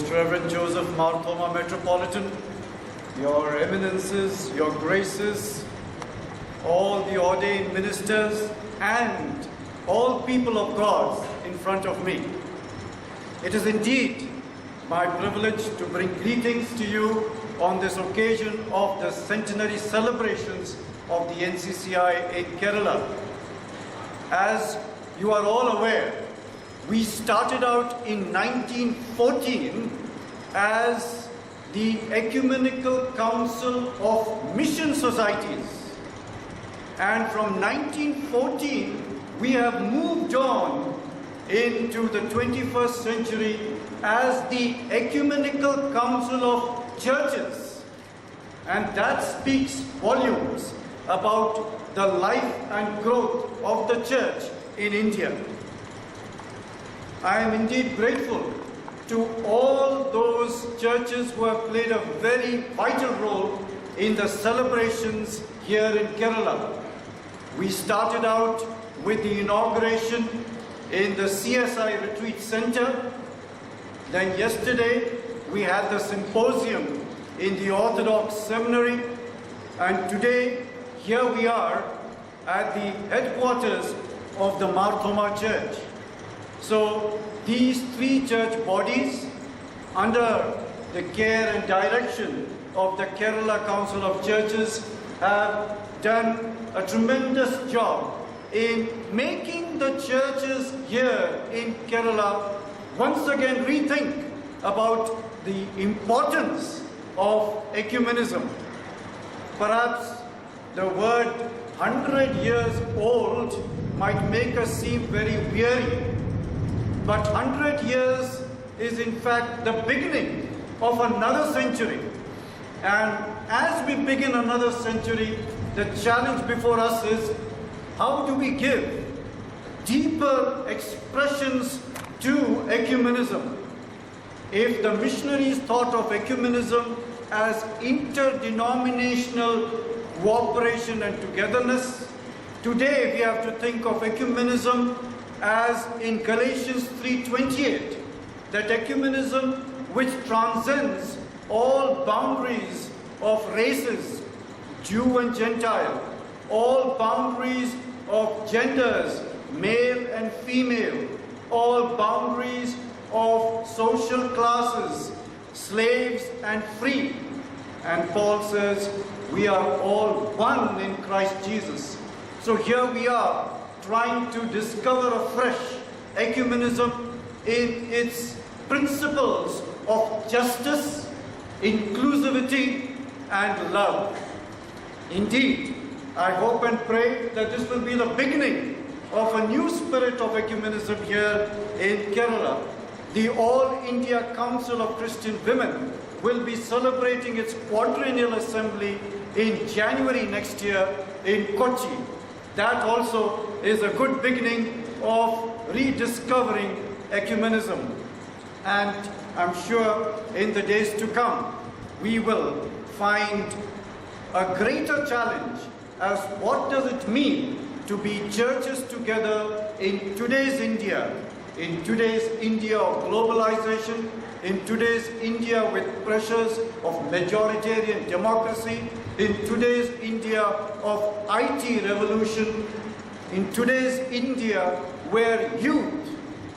Most Reverend Joseph Mar Thoma Metropolitan, Your Eminences, Your Graces, all the ordained ministers, and all people of God in front of me. It is indeed my privilege to bring greetings to you on this occasion of the centenary celebrations of the NCCI in Kerala. As you are all aware, we started out in 1914 as the Ecumenical Council of Mission Societies. And from 1914, we have moved on into the 21st century as the Ecumenical Council of Churches. And that speaks volumes about the life and growth of the church in India. I am indeed grateful to all those churches who have played a very vital role in the celebrations here in Kerala. We started out with the inauguration in the CSI Retreat Center. Then yesterday we had the symposium in the Orthodox Seminary, and today here we are at the headquarters of the Mar Thoma Church. So these three church bodies, under the care and direction of the Kerala Council of Churches, have done a tremendous job in making the churches here in Kerala once again rethink about the importance of ecumenism. Perhaps the word 100 years old might make us seem very weary, but 100 years is in fact the beginning of another century. And as we begin another century, the challenge before us is, how do we give deeper expressions to ecumenism? If the missionaries thought of ecumenism as interdenominational cooperation and togetherness, today we have to think of ecumenism as in Galatians 3:28, that ecumenism which transcends all boundaries of races, Jew and Gentile, all boundaries of genders, male and female, all boundaries of social classes, slaves and free. And Paul says, we are all one in Christ Jesus. So here we are, trying to discover afresh ecumenism in its principles of justice, inclusivity, and love. Indeed, I hope and pray that this will be the beginning of a new spirit of ecumenism here in Kerala. The All India Council of Christian Women will be celebrating its quadrennial assembly in January next year in Kochi. That also is a good beginning of rediscovering ecumenism. And I'm sure in the days to come, we will find a greater challenge as what does it mean to be churches together in today's India, in today's India of globalization, in today's India with pressures of majoritarian democracy, in today's India of IT revolution, in today's India where youth,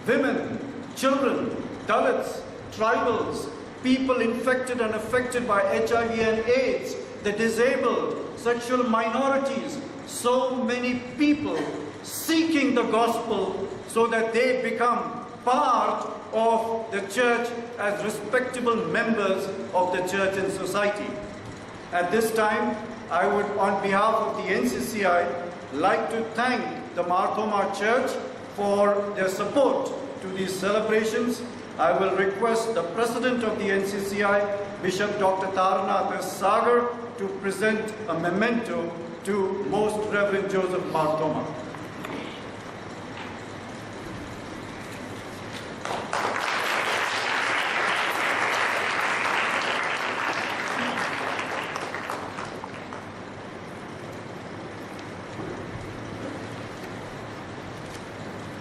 women, children, Dalits, tribals, people infected and affected by HIV and AIDS, the disabled, sexual minorities, so many people seeking the gospel so that they become part of the church as respectable members of the church and society. At this time, I would, on behalf of the NCCI, like to thank the Mar Thoma Church for their support to these celebrations. I will request the President of the NCCI, Bishop Dr. Taranath Sagar, to present a memento to Most Reverend Joseph Mar Thoma.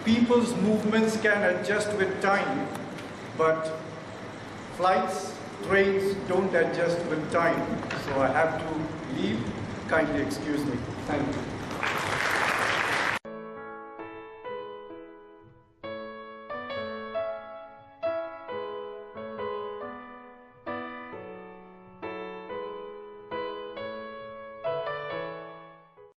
People's movements can adjust with time, but flights, trains don't adjust with time, so I have to leave. Kindly excuse me. Thank you.